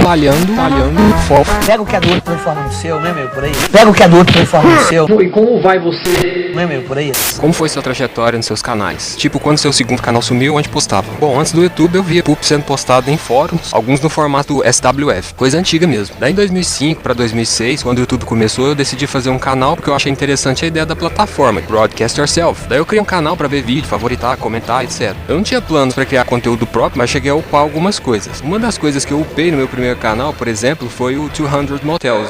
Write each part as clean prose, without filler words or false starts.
Falhando, fofo. Pega o que é do outro, transforma no seu, né, meu, por aí? Pega o que é do outro, transforma no seu. E como vai você? Né, meu, por aí? Como foi sua trajetória nos seus canais? Tipo, quando seu segundo canal sumiu, onde postava? Bom, antes do YouTube eu via PUP sendo postado em fóruns, alguns no formato SWF, coisa antiga mesmo. Daí em 2005 pra 2006, quando o YouTube começou, eu decidi fazer um canal porque eu achei interessante a ideia da plataforma, Broadcast Yourself. Daí eu criei um canal pra ver vídeo, favoritar, comentar, etc. Eu não tinha planos pra criar conteúdo próprio, mas cheguei a upar algumas coisas. Uma das coisas que eu upei no meu primeiro canal, por exemplo, foi o 200 Motels.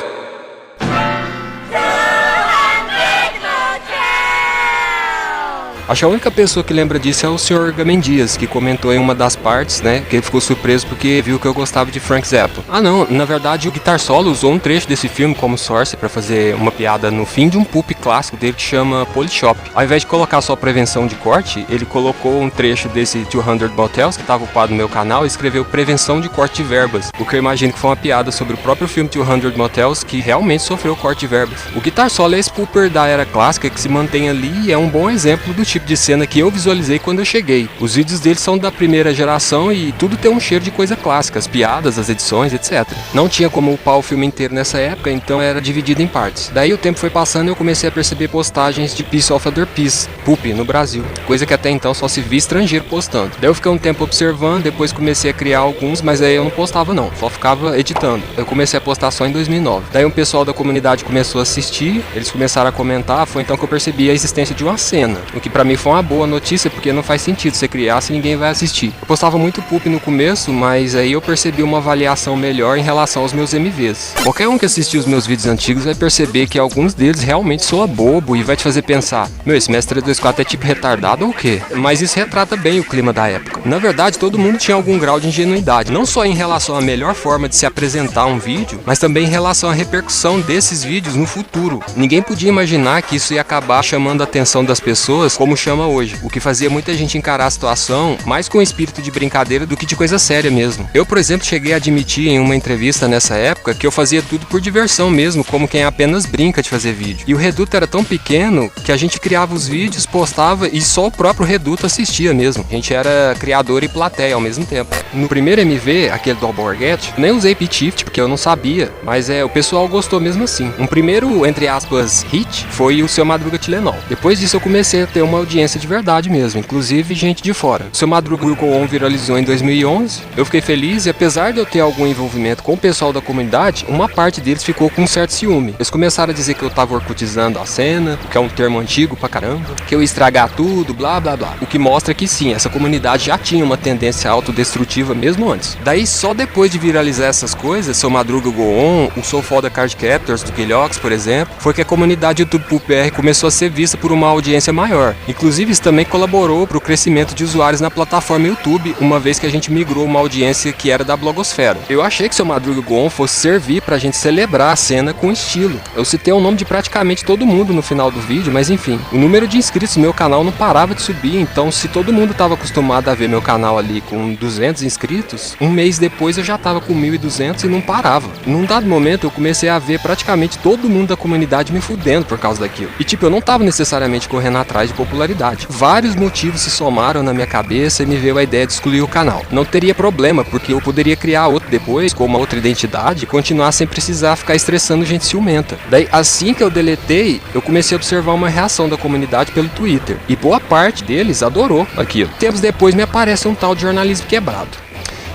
Acho que a única pessoa que lembra disso é o Sr. Gamen Dias, que comentou em uma das partes, né, que ele ficou surpreso porque viu que eu gostava de Frank Zappa. Ah não, na verdade o Guitar Solo usou um trecho desse filme como source pra fazer uma piada no fim de um pulp clássico dele que chama Polishop. Ao invés de colocar só prevenção de corte, ele colocou um trecho desse 200 Motels que estava upado no meu canal e escreveu prevenção de corte de verbas, o que eu imagino que foi uma piada sobre o próprio filme 200 Motels que realmente sofreu corte de verbas. O Guitar Solo é esse pulper da era clássica que se mantém ali e é um bom exemplo do tipo de cena que eu visualizei quando eu cheguei. Os vídeos dele são da primeira geração e tudo tem um cheiro de coisa clássica, as piadas, as edições, etc. Não tinha como upar o filme inteiro nessa época, então era dividido em partes. Daí o tempo foi passando e eu comecei a perceber postagens de Piece of Other Piece, PUP, no Brasil, coisa que até então só se via estrangeiro postando. Daí eu fiquei um tempo observando, depois comecei a criar alguns, mas aí eu não postava não, só ficava editando. Eu comecei a postar só em 2009. Daí um pessoal da comunidade começou a assistir, eles começaram a comentar, foi então que eu percebi a existência de uma cena, o que pra mim foi uma boa notícia, porque não faz sentido você criar se ninguém vai assistir. Eu postava muito PUP no começo, mas aí eu percebi uma avaliação melhor em relação aos meus MVs. Qualquer um que assistir os meus vídeos antigos vai perceber que alguns deles realmente soa bobo e vai te fazer pensar, meu, esse Mestre 324 é tipo retardado ou o quê? Mas isso retrata bem o clima da época. Na verdade, todo mundo tinha algum grau de ingenuidade, não só em relação à melhor forma de se apresentar um vídeo, mas também em relação à repercussão desses vídeos no futuro. Ninguém podia imaginar que isso ia acabar chamando a atenção das pessoas como chama hoje, o que fazia muita gente encarar a situação mais com espírito de brincadeira do que de coisa séria mesmo. Eu, por exemplo, cheguei a admitir em uma entrevista nessa época que eu fazia tudo por diversão mesmo, como quem apenas brinca de fazer vídeo. E o Reduto era tão pequeno que a gente criava os vídeos, postava e só o próprio Reduto assistia mesmo. A gente era criador e plateia ao mesmo tempo. No primeiro MV, aquele do Alborguete, nem usei pitch shift porque eu não sabia, mas o pessoal gostou mesmo assim. Um primeiro, entre aspas, hit foi o Seu Madruga Tilenol. Depois disso eu comecei a ter uma audiência de verdade mesmo, inclusive gente de fora. O Seu Madruga Will Go On viralizou em 2011, eu fiquei feliz e apesar de eu ter algum envolvimento com o pessoal da comunidade, uma parte deles ficou com um certo ciúme. Eles começaram a dizer que eu tava orcutizando a cena, que é um termo antigo pra caramba, que eu ia estragar tudo, blá blá blá. O que mostra que sim, essa comunidade já tinha uma tendência autodestrutiva mesmo antes. Daí só depois de viralizar essas coisas, Seu Madruga Go On, o Sou Foda Card Captors do Guilhox, por exemplo, foi que a comunidade YouTube PUPR começou a ser vista por uma audiência maior. Inclusive isso também colaborou para o crescimento de usuários na plataforma YouTube, uma vez que a gente migrou uma audiência que era da blogosfera. Eu achei que Seu Madruga Go On fosse servir pra gente celebrar a cena com estilo. Eu citei o nome de praticamente todo mundo no final do vídeo, mas enfim, o número de inscritos no meu canal não parava de subir, então se todo mundo estava acostumado a ver meu canal ali com 200 inscritos, um mês depois eu já tava com 1.200 e não parava. Num dado momento eu comecei a ver praticamente todo mundo da comunidade me fudendo por causa daquilo. E tipo, eu não tava necessariamente correndo atrás de popularidade. Vários motivos se somaram na minha cabeça e me veio a ideia de excluir o canal. Não teria problema, porque eu poderia criar outro depois, com uma outra identidade, e continuar sem precisar ficar estressando gente ciumenta. Daí, assim que eu deletei, eu comecei a observar uma reação da comunidade pelo Twitter. E boa parte deles adorou aquilo. Tempos depois me aparece um tal de jornalismo quebrado.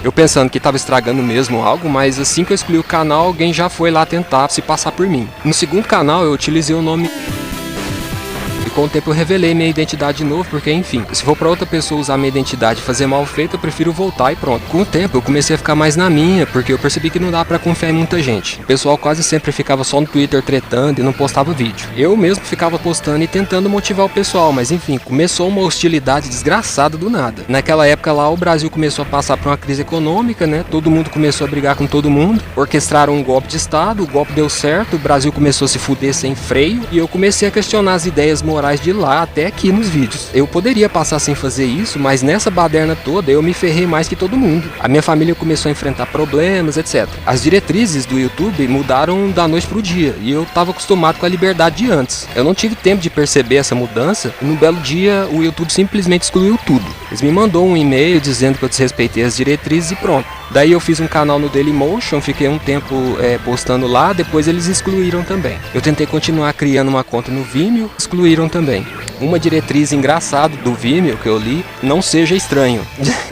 Eu pensando que estava estragando mesmo algo, mas assim que eu excluí o canal, alguém já foi lá tentar se passar por mim. No segundo canal eu utilizei o nome... E com o tempo eu revelei minha identidade de novo, porque enfim, se for pra outra pessoa usar minha identidade e fazer mal feito, eu prefiro voltar e pronto. Com o tempo eu comecei a ficar mais na minha, porque eu percebi que não dá pra confiar em muita gente. O pessoal quase sempre ficava só no Twitter tretando e não postava vídeo. Eu mesmo ficava postando e tentando motivar o pessoal, mas enfim, começou uma hostilidade desgraçada do nada. Naquela época lá o Brasil começou a passar por uma crise econômica, né? Todo mundo começou a brigar com todo mundo, orquestraram um golpe de estado, o golpe deu certo, o Brasil começou a se fuder sem freio, e eu comecei a questionar as ideias morais atrás de lá até aqui nos vídeos. Eu poderia passar sem fazer isso, mas nessa baderna toda eu me ferrei mais que todo mundo. A minha família começou a enfrentar problemas, etc. As diretrizes do YouTube mudaram da noite pro dia e eu estava acostumado com a liberdade de antes. Eu não tive tempo de perceber essa mudança e num belo dia o YouTube simplesmente excluiu tudo. Eles me mandou um e-mail dizendo que eu desrespeitei as diretrizes e pronto. Daí eu fiz um canal no Dailymotion, fiquei um tempo postando lá, depois eles excluíram também. Eu tentei continuar criando uma conta no Vimeo, excluíram também. Uma diretriz engraçada do Vimeo que eu li, não seja estranho.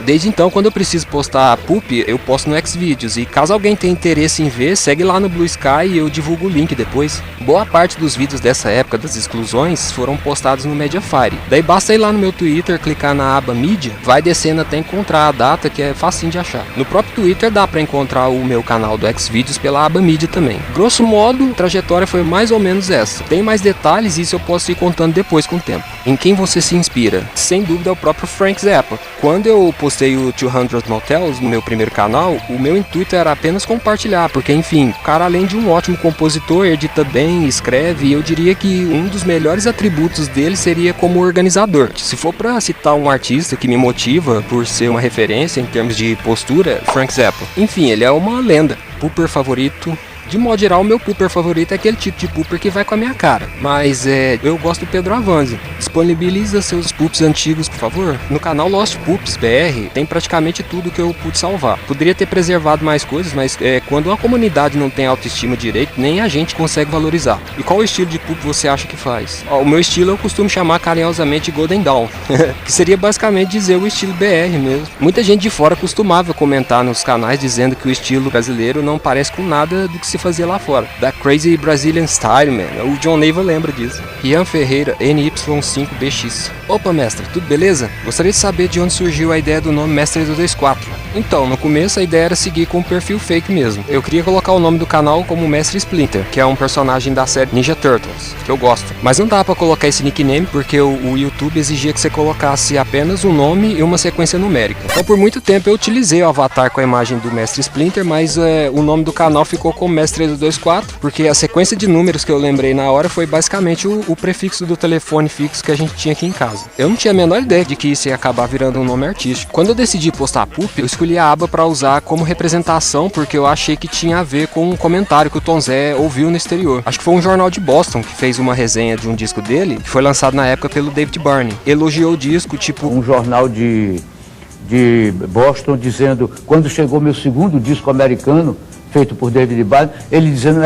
Desde então, quando eu preciso postar poop, eu posto no Xvideos e caso alguém tenha interesse em ver, segue lá no Blue Sky e eu divulgo o link depois. Boa parte dos vídeos dessa época das exclusões foram postados no Mediafire. Daí basta ir lá no meu Twitter, clicar na aba Mídia, vai descendo até encontrar a data que é facinho de achar. No próprio Twitter dá pra encontrar o meu canal do Xvideos pela aba Mídia também. Grosso modo, a trajetória foi mais ou menos essa. Tem mais detalhes e isso eu posso ir contando depois com o tempo. Em quem você se inspira? Sem dúvida é o próprio Frank Zappa. Quando eu postei o 200 Motels no meu primeiro canal, o meu intuito era apenas compartilhar, porque enfim, o cara além de um ótimo compositor, edita bem, escreve, e eu diria que um dos melhores atributos dele seria como organizador. Se for pra citar um artista que me motiva por ser uma referência em termos de postura, Frank Zappa. Enfim, ele é uma lenda. Pooper favorito. De modo geral, o meu pooper favorito é aquele tipo de pooper que vai com a minha cara. Mas eu gosto do Pedro Avanzi. Disponibiliza seus poops antigos, por favor. No canal Lost Poops BR tem praticamente tudo que eu pude salvar. Poderia ter preservado mais coisas, mas quando a comunidade não tem autoestima direito, nem a gente consegue valorizar. E qual estilo de poop você acha que faz? O meu estilo eu costumo chamar carinhosamente Golden Dawn, que seria basicamente dizer o estilo BR mesmo. Muita gente de fora costumava comentar nos canais dizendo que o estilo brasileiro não parece com nada do que se fazia lá fora. Da Crazy Brazilian Style, man. O John Neiva lembra disso. Rian Ferreira, NY5BX. Opa, mestre, tudo beleza? Gostaria de saber de onde surgiu a ideia do nome Mestre 224. Então, no começo a ideia era seguir com um perfil fake mesmo. Eu queria colocar o nome do canal como Mestre Splinter, que é um personagem da série Ninja Turtles, que eu gosto. Mas não dá pra colocar esse nickname porque o YouTube exigia que você colocasse apenas um nome e uma sequência numérica. Então por muito tempo eu utilizei o avatar com a imagem do Mestre Splinter, mas o nome do canal ficou como Mestre 224, porque a sequência de números que eu lembrei na hora foi basicamente o prefixo do telefone fixo que a gente tinha aqui em casa. Eu não tinha a menor ideia de que isso ia acabar virando um nome artístico. Quando eu decidi postar poop, eu escolhi a aba para usar como representação porque eu achei que tinha a ver com um comentário que o Tom Zé ouviu no exterior. Acho que foi um jornal de Boston que fez uma resenha de um disco dele, que foi lançado na época pelo David Byrne. Elogiou o disco, tipo... Um jornal de Boston dizendo, quando chegou meu segundo disco americano, feito por David Byrne, ele dizendo,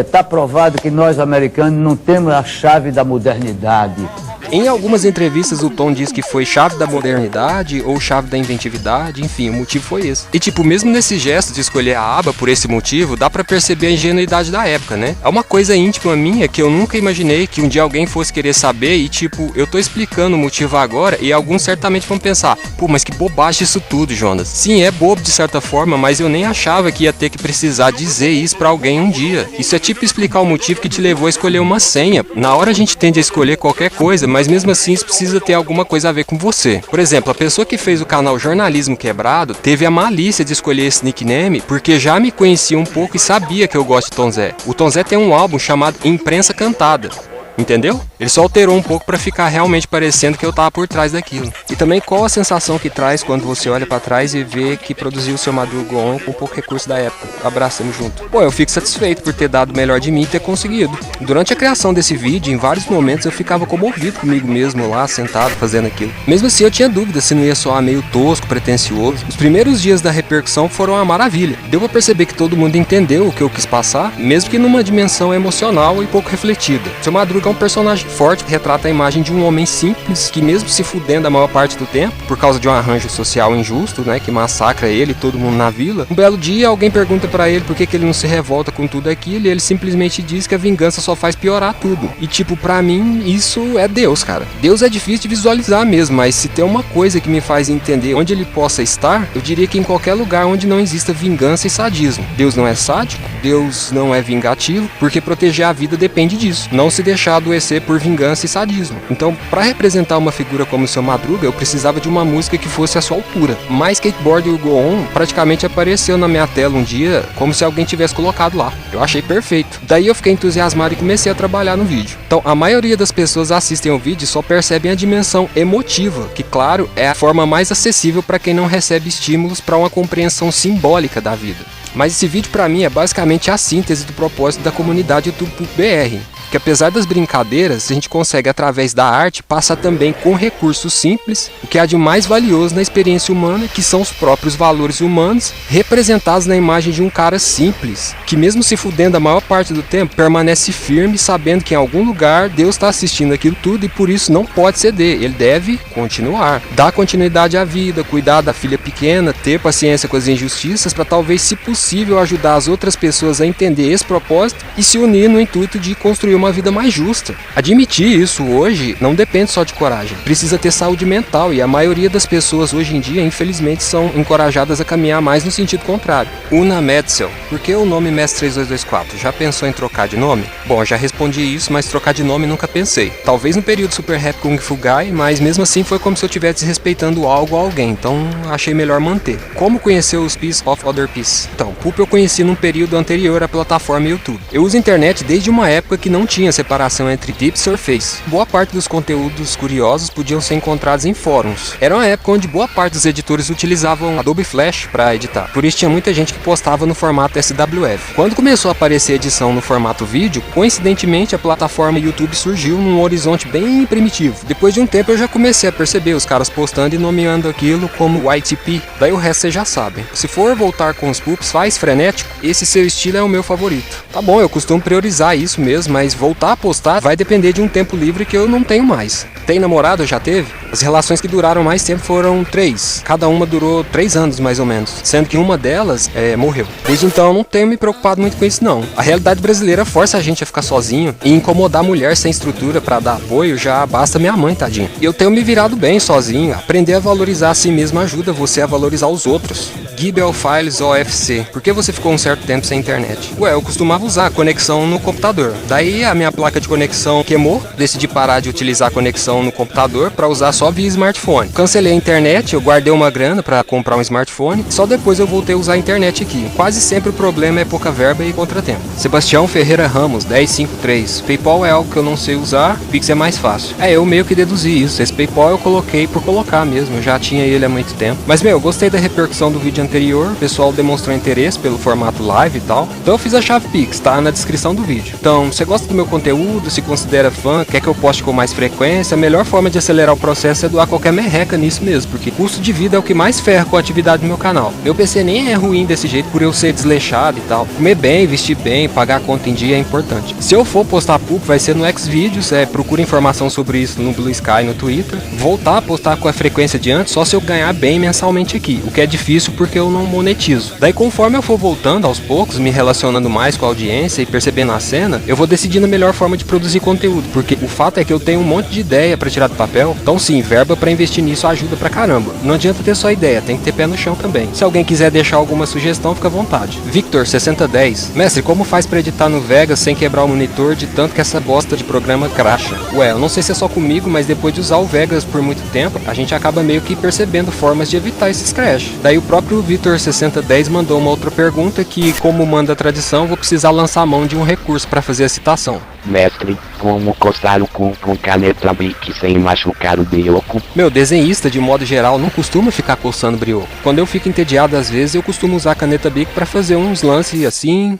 tá provado que nós americanos não temos a chave da modernidade. Em algumas entrevistas o Tom diz que foi chave da modernidade ou chave da inventividade, enfim, o motivo foi esse. E tipo, mesmo nesse gesto de escolher a aba por esse motivo, dá pra perceber a ingenuidade da época, né? É uma coisa íntima minha que eu nunca imaginei que um dia alguém fosse querer saber e tipo, eu tô explicando o motivo agora e alguns certamente vão pensar, pô, mas que bobagem isso tudo, Jonas. Sim, é bobo de certa forma, mas eu nem achava que ia ter que precisar dizer isso pra alguém um dia. Isso é tipo explicar o motivo que te levou a escolher uma senha. Na hora a gente tende a escolher qualquer coisa, mas mesmo assim isso precisa ter alguma coisa a ver com você. Por exemplo, a pessoa que fez o canal Jornalismo Quebrado teve a malícia de escolher esse nickname porque já me conhecia um pouco e sabia que eu gosto de Tom Zé. O Tom Zé tem um álbum chamado Imprensa Cantada. Entendeu? Ele só alterou um pouco pra ficar realmente parecendo que eu tava por trás daquilo. E também qual a sensação que traz quando você olha pra trás e vê que produziu o seu Madrugon com pouco recurso da época. Abraçamos junto. Pô, eu fico satisfeito por ter dado o melhor de mim e ter conseguido. Durante a criação desse vídeo, em vários momentos eu ficava comovido comigo mesmo lá, sentado, fazendo aquilo. Mesmo assim eu tinha dúvida se não ia soar meio tosco, pretencioso. Os primeiros dias da repercussão foram uma maravilha. Deu pra perceber que todo mundo entendeu o que eu quis passar, mesmo que numa dimensão emocional e pouco refletida. Seu Madruga é um personagem forte que retrata a imagem de um homem simples que mesmo se fudendo a maior parte do tempo, por causa de um arranjo social injusto, né, que massacra ele e todo mundo na vila, um belo dia alguém pergunta pra ele por que ele não se revolta com tudo aquilo e ele simplesmente diz que a vingança só faz piorar tudo. E tipo, pra mim, isso é Deus, cara. Deus é difícil de visualizar mesmo, mas se tem uma coisa que me faz entender onde ele possa estar, eu diria que em qualquer lugar onde não exista vingança e sadismo. Deus não é sádico, Deus não é vingativo, porque proteger a vida depende disso. Não se deixar adoecer por por vingança e sadismo. Então, para representar uma figura como o Seu Madruga, eu precisava de uma música que fosse à sua altura. My Skateboard Will Go On praticamente apareceu na minha tela um dia, como se alguém tivesse colocado lá. Eu achei perfeito. Daí eu fiquei entusiasmado e comecei a trabalhar no vídeo. Então, a maioria das pessoas assistem ao vídeo e só percebem a dimensão emotiva, que claro, é a forma mais acessível para quem não recebe estímulos para uma compreensão simbólica da vida. Mas esse vídeo para mim é basicamente a síntese do propósito da comunidade YouTube.br. Que apesar das brincadeiras, a gente consegue através da arte passar também com recursos simples o que há de mais valioso na experiência humana, que são os próprios valores humanos representados na imagem de um cara simples, que mesmo se fudendo a maior parte do tempo, permanece firme sabendo que em algum lugar Deus está assistindo aquilo tudo e por isso não pode ceder, ele deve continuar, dar continuidade à vida, cuidar da filha pequena, ter paciência com as injustiças para talvez, se possível, ajudar as outras pessoas a entender esse propósito e se unir no intuito de construir uma vida mais justa. Admitir isso hoje não depende só de coragem, precisa ter saúde mental e a maioria das pessoas hoje em dia infelizmente são encorajadas a caminhar mais no sentido contrário. Una Metzel, por que o nome Mestre 3224? Já pensou em trocar de nome? Bom, já respondi isso, mas trocar de nome nunca pensei. Talvez no período Super Rap Kung Fu Guy, mas mesmo assim foi como se eu estivesse desrespeitando algo ou alguém, então achei melhor manter. Como conhecer os Piece of Other Piece? Então, Pup eu conheci num período anterior à plataforma YouTube. Eu uso internet desde uma época que não tinha separação entre Deep e Surface. Boa parte dos conteúdos curiosos podiam ser encontrados em fóruns. Era uma época onde boa parte dos editores utilizavam Adobe Flash para editar. Por isso tinha muita gente que postava no formato SWF. Quando começou a aparecer edição no formato vídeo, coincidentemente a plataforma YouTube surgiu num horizonte bem primitivo. Depois de um tempo eu já comecei a perceber os caras postando e nomeando aquilo como YTP. Daí o resto vocês já sabem. Se for voltar com os pups, faz frenético, esse seu estilo é o meu favorito. Tá bom, eu costumo priorizar isso mesmo, mas voltar a postar vai depender de um tempo livre que eu não tenho mais. Tem namorado? Já teve? As relações que duraram mais tempo foram 3. Cada uma durou 3 anos mais ou menos, sendo que uma delas morreu. Desde então eu não tenho me preocupado muito com isso não. A realidade brasileira força a gente a ficar sozinho e incomodar a mulher sem estrutura pra dar apoio já basta minha mãe, tadinha. E eu tenho me virado bem sozinho. Aprender a valorizar a si mesmo ajuda você a valorizar os outros. Gibel Files OFC. Por que você ficou um certo tempo sem internet? Ué, eu costumava usar a conexão no computador. Daí a minha placa de conexão queimou, decidi parar de utilizar a conexão no computador para usar só via smartphone. Cancelei a internet, eu guardei uma grana para comprar um smartphone, só depois eu voltei a usar a internet aqui. Quase sempre o problema é pouca verba e contratempo. Sebastião Ferreira Ramos, 1053. PayPal é algo que eu não sei usar, Pix é mais fácil. Eu meio que deduzi isso. Esse PayPal eu coloquei por colocar mesmo, eu já tinha ele há muito tempo. Mas eu gostei da repercussão do vídeo anterior, o pessoal demonstrou interesse pelo formato live e tal. Então eu fiz a chave Pix, tá na descrição do vídeo. Então, você gosta do meu conteúdo, se considera fã, quer que eu poste com mais frequência, a melhor forma de acelerar o processo é doar qualquer merreca nisso mesmo, porque custo de vida é o que mais ferra com a atividade do meu canal. Meu PC nem é ruim desse jeito por eu ser desleixado e tal. Comer bem, vestir bem, pagar a conta em dia é importante. Se eu for postar público, vai ser no Xvideos, procura informação sobre isso no Blue Sky, no Twitter. Voltar a postar com a frequência de antes, só se eu ganhar bem mensalmente aqui, o que é difícil porque eu não monetizo. Daí conforme eu for voltando aos poucos, me relacionando mais com a audiência e percebendo a cena, eu vou decidindo a melhor forma de produzir conteúdo, porque o fato é que eu tenho um monte de ideia pra tirar do papel, então sim, verba pra investir nisso ajuda pra caramba. Não adianta ter só ideia, tem que ter pé no chão também. Se alguém quiser deixar alguma sugestão, fica à vontade. Victor 6010. Mestre, como faz pra editar no Vegas sem quebrar o monitor de tanto que essa bosta de programa cracha? Ué, eu não sei se é só comigo, mas depois de usar o Vegas por muito tempo, a gente acaba meio que percebendo formas de evitar esses crash. Daí o próprio Victor 6010 mandou uma outra pergunta que, como manda a tradição, vou precisar lançar a mão de um recurso pra fazer a citação. Mestre, como coçar o cu com caneta Bic sem machucar o brioco? Meu desenhista, de modo geral, não costuma ficar coçando brioco. Quando eu fico entediado às vezes, eu costumo usar a caneta Bic pra fazer uns lances assim,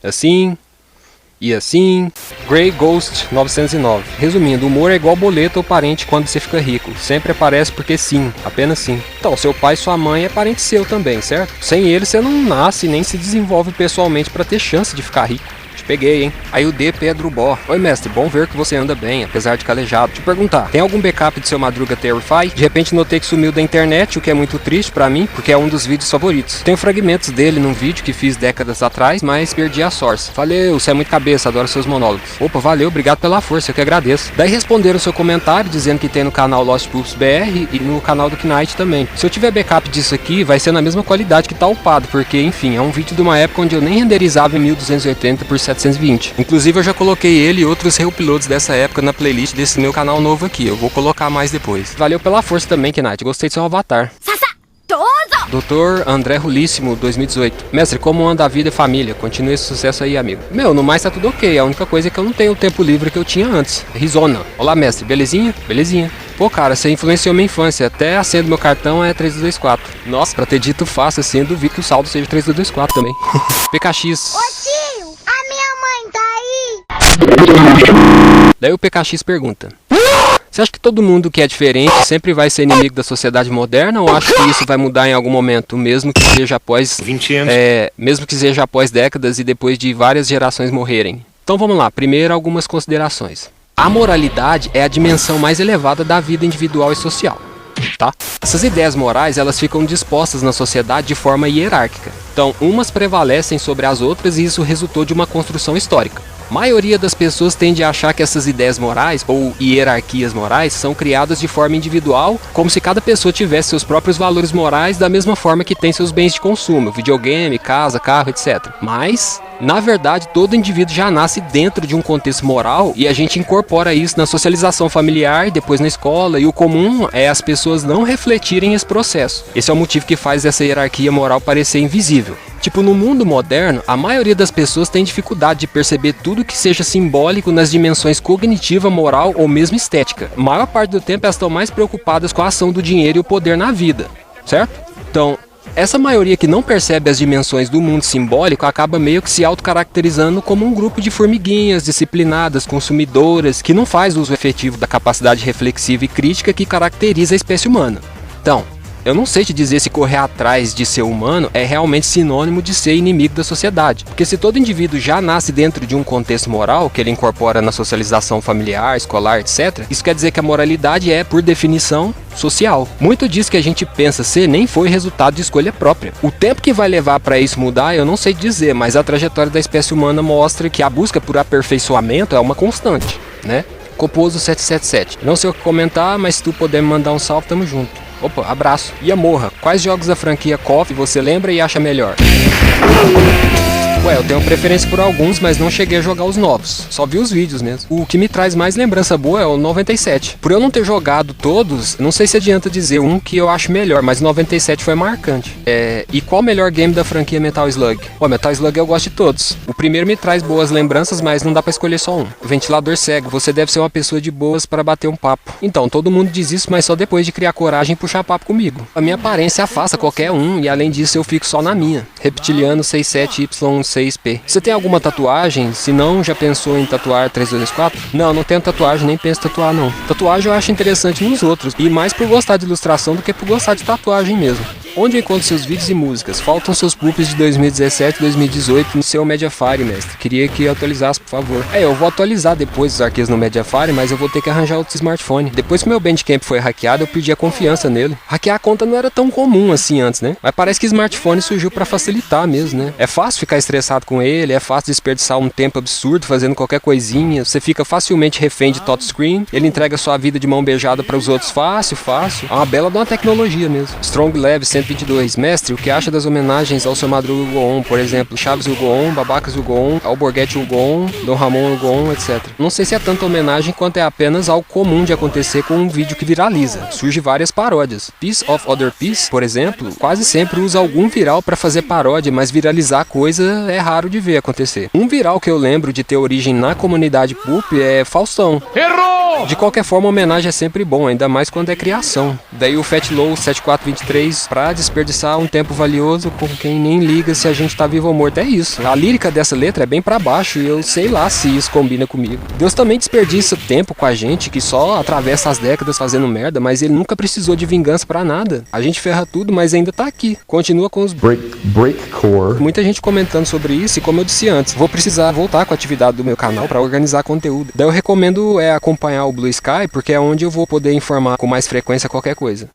assim e assim. Grey Ghost 909. Resumindo, o humor é igual boleto ou parente quando você fica rico. Sempre aparece porque sim, apenas sim. Então, seu pai e sua mãe é parente seu também, certo? Sem eles você não nasce nem se desenvolve pessoalmente pra ter chance de ficar rico. Te peguei, hein? Aí o D. Pedro Bó. Oi, mestre, bom ver que você anda bem, apesar de calejado. Te perguntar, tem algum backup do seu Madruga Terrify? De repente notei que sumiu da internet, o que é muito triste pra mim, porque é um dos vídeos favoritos. Tenho fragmentos dele num vídeo que fiz décadas atrás, mas perdi a source. Valeu, você é muito cabeça, adoro seus monólogos. Opa, valeu, obrigado pela força, eu que agradeço. Daí responderam o seu comentário, dizendo que tem no canal Lost Pups BR e no canal do Knight também. Se eu tiver backup disso aqui, vai ser na mesma qualidade que tá upado, porque, enfim, é um vídeo de uma época onde eu nem renderizava em 1280 por 720 720. Inclusive eu já coloquei ele e outros reuploads dessa época na playlist desse meu canal novo aqui. Eu vou colocar mais depois. Valeu pela força também, Knight. Gostei do seu avatar. Doutor André Rulíssimo, 2018. Mestre, como anda a vida e família? Continue esse sucesso aí, amigo. Meu, no mais tá tudo ok. A única coisa é que eu não tenho o tempo livre que eu tinha antes. Rizona. Olá, mestre. Belezinha? Belezinha. Pô, cara, você influenciou minha infância. Até a senha do meu cartão é 3224. Nossa, pra ter dito fácil assim, duvido que o saldo seja 3224 também. PKX. Ô tio, a minha mãe tá aí? Daí o PKX pergunta: você acha que todo mundo que é diferente sempre vai ser inimigo da sociedade moderna, ou acha que isso vai mudar em algum momento, mesmo que seja após 20 anos? Mesmo que seja após décadas e depois de várias gerações morrerem? Então vamos lá, primeiro algumas considerações. A moralidade é a dimensão mais elevada da vida individual e social, tá? Essas ideias morais, elas ficam dispostas na sociedade de forma hierárquica. Então, umas prevalecem sobre as outras e isso resultou de uma construção histórica. A maioria das pessoas tende a achar que essas ideias morais, ou hierarquias morais, são criadas de forma individual, como se cada pessoa tivesse seus próprios valores morais da mesma forma que tem seus bens de consumo, videogame, casa, carro, etc. Mas, na verdade, todo indivíduo já nasce dentro de um contexto moral e a gente incorpora isso na socialização familiar, depois na escola, e o comum é as pessoas não refletirem esse processo. Esse é o motivo que faz essa hierarquia moral parecer invisível. Tipo, no mundo moderno, a maioria das pessoas tem dificuldade de perceber tudo que seja simbólico nas dimensões cognitiva, moral ou mesmo estética. A maior parte do tempo elas estão mais preocupadas com a ação do dinheiro e o poder na vida, certo? Então, essa maioria que não percebe as dimensões do mundo simbólico acaba meio que se autocaracterizando como um grupo de formiguinhas disciplinadas, consumidoras, que não faz uso efetivo da capacidade reflexiva e crítica que caracteriza a espécie humana. Então, eu não sei te dizer se correr atrás de ser humano é realmente sinônimo de ser inimigo da sociedade. Porque se todo indivíduo já nasce dentro de um contexto moral, que ele incorpora na socialização familiar, escolar, etc., isso quer dizer que a moralidade é, por definição, social. Muito disso que a gente pensa ser nem foi resultado de escolha própria. O tempo que vai levar para isso mudar, eu não sei dizer, mas a trajetória da espécie humana mostra que a busca por aperfeiçoamento é uma constante, né? Coposo 777. Não sei o que comentar, mas se tu puder me mandar um salve, tamo junto. Opa, abraço. E a Morra, quais jogos da franquia KOF você lembra e acha melhor? Ué, eu tenho preferência por alguns, mas não cheguei a jogar os novos. Só vi os vídeos mesmo. O que me traz mais lembrança boa é o 97. Por eu não ter jogado todos, não sei se adianta dizer um que eu acho melhor, mas o 97 foi marcante. E qual o melhor game da franquia Metal Slug? Pô, Metal Slug eu gosto de todos. O primeiro me traz boas lembranças, mas não dá pra escolher só um. Ventilador cego, você deve ser uma pessoa de boas para bater um papo. Então, todo mundo diz isso, mas só depois de criar coragem e puxar papo comigo. A minha aparência afasta qualquer um, e além disso eu fico só na minha. Reptiliano 67Y6P. Você tem alguma tatuagem? Se não, já pensou em tatuar 3224? Não tenho tatuagem, nem penso em tatuar não. Tatuagem eu acho interessante nos outros, e mais por gostar de ilustração do que por gostar de tatuagem mesmo. Onde eu encontro seus vídeos e músicas? Faltam seus poops de 2017 e 2018 no seu Mediafire, mestre. Queria que atualizasse, por favor. Eu vou atualizar depois os arquivos no Mediafire, mas eu vou ter que arranjar outro smartphone. Depois que meu Bandcamp foi hackeado, eu perdi a confiança nele. Hackear a conta não era tão comum assim antes, né? Mas parece que smartphone surgiu pra facilitar mesmo, né? É fácil ficar estressado com ele, é fácil desperdiçar um tempo absurdo fazendo qualquer coisinha. Você fica facilmente refém de touchscreen. Ele entrega sua vida de mão beijada para os outros fácil. É uma bela de uma tecnologia mesmo. Strong Lev 122. Mestre, o que acha das homenagens ao seu Madruga Hugo On, por exemplo, Chaves Hugo On, Babacas Hugo On, Alborguete Hugo On, Dom Ramon Hugo On, etc. Não sei se é tanta homenagem quanto é apenas algo comum de acontecer com um vídeo que viraliza. Surge várias paródias. Piece of Other Piece, por exemplo, quase sempre usa algum viral para fazer paródia, mas viralizar coisa é raro de ver acontecer. Um viral que eu lembro de ter origem na comunidade Poop é Faustão. Errou! De qualquer forma, homenagem é sempre bom, ainda mais quando é criação. Daí o Fat Low 7423 pra desperdiçar um tempo valioso com quem nem liga se a gente tá vivo ou morto. É isso. A lírica dessa letra é bem pra baixo e eu sei lá se isso combina comigo. Deus também desperdiça tempo com a gente que só atravessa as décadas fazendo merda, mas ele nunca precisou de vingança pra nada. A gente ferra tudo, mas ainda tá aqui. Continua com os breakcore. Muita gente comentando sobre isso e como eu disse antes, vou precisar voltar com a atividade do meu canal pra organizar conteúdo. Daí eu recomendo acompanhar o Blue Sky, porque é onde eu vou poder informar com mais frequência qualquer coisa.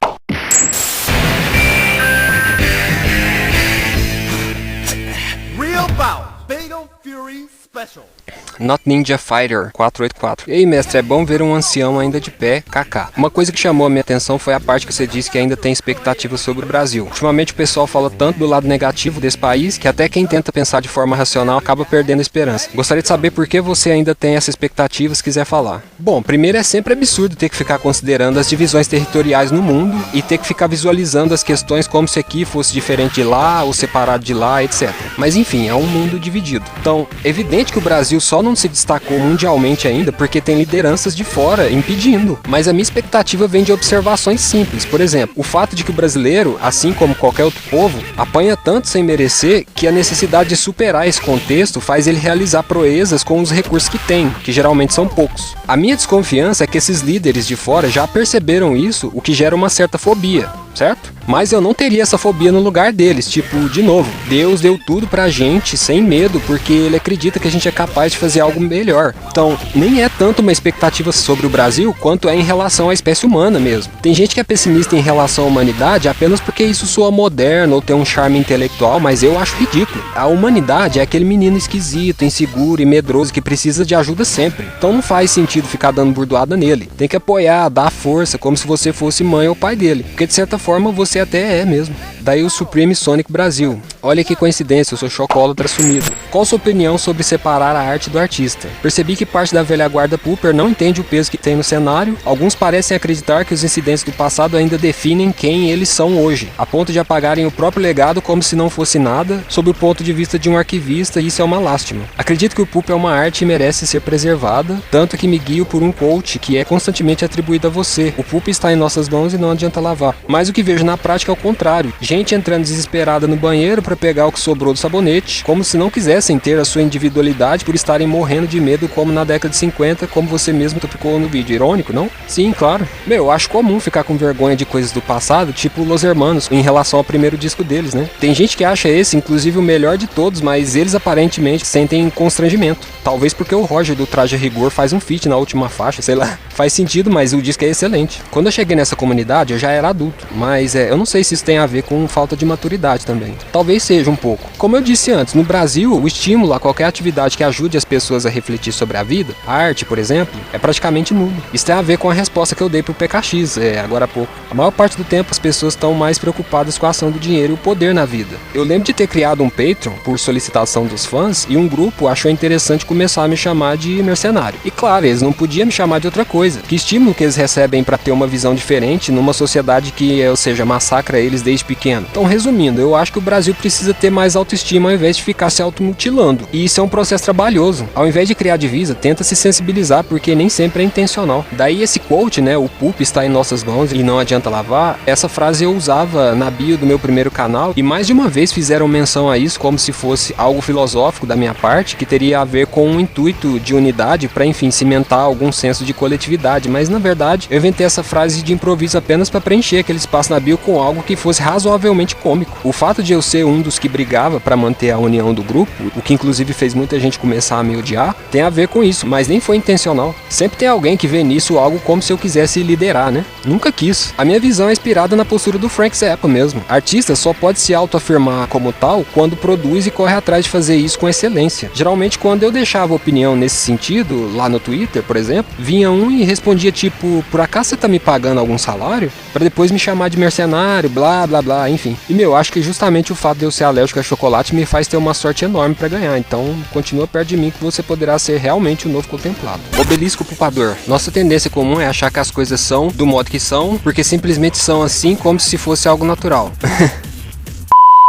Not Ninja Fighter 484. E aí, mestre, é bom ver um ancião ainda de pé, kkk. Uma coisa que chamou a minha atenção foi a parte que você disse que ainda tem expectativas sobre o Brasil. Ultimamente o pessoal fala tanto do lado negativo desse país que até quem tenta pensar de forma racional acaba perdendo a esperança. Gostaria de saber por que você ainda tem essa expectativa, se quiser falar. Bom, primeiro é sempre absurdo ter que ficar considerando as divisões territoriais no mundo e ter que ficar visualizando as questões como se aqui fosse diferente de lá ou separado de lá, etc. Mas enfim, é um mundo dividido. Então, é evidente que o Brasil só não se destacou mundialmente ainda porque tem lideranças de fora impedindo. Mas a minha expectativa vem de observações simples. Por exemplo, o fato de que o brasileiro, assim como qualquer outro povo, apanha tanto sem merecer que a necessidade de superar esse contexto faz ele realizar proezas com os recursos que tem, que geralmente são poucos. A minha desconfiança é que esses líderes de fora já perceberam isso, o que gera uma certa fobia, certo? Mas eu não teria essa fobia no lugar deles, tipo, de novo, Deus deu tudo pra gente sem medo, porque ele acredita que a gente é capaz de fazer algo melhor. Então, nem é tanto uma expectativa sobre o Brasil, quanto é em relação à espécie humana mesmo. Tem gente que é pessimista em relação à humanidade apenas porque isso soa moderno ou tem um charme intelectual, mas eu acho ridículo. A humanidade é aquele menino esquisito, inseguro e medroso que precisa de ajuda sempre. Então não faz sentido ficar dando burdoada nele. Tem que apoiar, dar força, como se você fosse mãe ou pai dele, porque de certa forma você até é mesmo. Daí o Supreme Sonic Brasil. Olha que coincidência, eu sou chocólatra assumido. Qual sua opinião sobre separar a arte do artista? Percebi que parte da velha guarda Pooper não entende o peso que tem no cenário. Alguns parecem acreditar que os incidentes do passado ainda definem quem eles são hoje, a ponto de apagarem o próprio legado como se não fosse nada, sob o ponto de vista de um arquivista, e isso é uma lástima. Acredito que o Poop é uma arte e merece ser preservada, tanto que me guio por um quote que é constantemente atribuído a você. O Poop está em nossas mãos e não adianta lavar. Mas o que vejo na prática é o contrário. Gente entrando desesperada no banheiro para pegar o que sobrou do sabonete, como se não quisessem ter a sua individualidade por estarem morrendo de medo como na década de 50, como você mesmo topicou no vídeo. Irônico, não? Sim, claro. Eu acho comum ficar com vergonha de coisas do passado, tipo Los Hermanos, em relação ao primeiro disco deles, né? Tem gente que acha esse, inclusive, o melhor de todos, mas eles aparentemente sentem constrangimento. Talvez porque o Roger do Traje a Rigor faz um feat na última faixa, sei lá. Faz sentido, mas o disco é excelente. Quando eu cheguei nessa comunidade, eu já era adulto, mas eu não sei se isso tem a ver com falta de maturidade também. Talvez seja um pouco. Como eu disse antes, no Brasil, o estímulo a qualquer atividade que ajude as pessoas a refletir sobre a vida, a arte, por exemplo, é praticamente nulo. Isso tem a ver com a resposta que eu dei pro PKX, agora há pouco. A maior parte do tempo as pessoas estão mais preocupadas com a ação do dinheiro e o poder na vida. Eu lembro de ter criado um Patreon por solicitação dos fãs e um grupo achou interessante começar a me chamar de mercenário. E claro, eles não podiam me chamar de outra coisa. Que estímulo que eles recebem para ter uma visão diferente numa sociedade que, ou seja, massacra eles desde pequeno. Então, resumindo, eu acho que o Brasil precisa ter mais autoestima ao invés de ficar se automutilando. E isso é um processo trabalhoso. Ao invés de criar divisa, tenta se sensibilizar, porque nem sempre é intencional. Daí esse quote, né, o poop está em nossas mãos e não adianta lavar, essa frase eu usava na bio do meu primeiro canal e mais de uma vez fizeram menção a isso como se fosse algo filosófico da minha parte, que teria a ver com um intuito de unidade para, enfim, cimentar algum senso de coletividade, mas na verdade eu inventei essa frase de improviso apenas para preencher aquele espaço na bio com algo que fosse razoavelmente cômico. O fato de eu ser um dos que brigava para manter a união do grupo, o que inclusive fez muita gente começar a me odiar, tem a ver com isso, mas nem foi intencional. Sempre tem alguém que vê nisso algo como se eu quisesse liderar, né? Nunca quis. A minha visão é inspirada na postura do Frank Zappa mesmo. Artista só pode se autoafirmar como tal quando produz e corre atrás de fazer isso com excelência. Geralmente quando eu deixava opinião nesse sentido, lá no Twitter, por exemplo, vinha um e respondia tipo, por acaso você tá me pagando algum salário? Pra depois me chamar de mercenário, blá blá blá, enfim. E acho que justamente o fato de eu ser alérgico a chocolate me faz ter uma sorte enorme pra ganhar, então continua perto de mim que você poderá ser realmente o novo contemplado. Obelisco Pupador. Nossa tendência comum é achar que as coisas são do modo que são, porque simplesmente são assim como se fosse algo natural.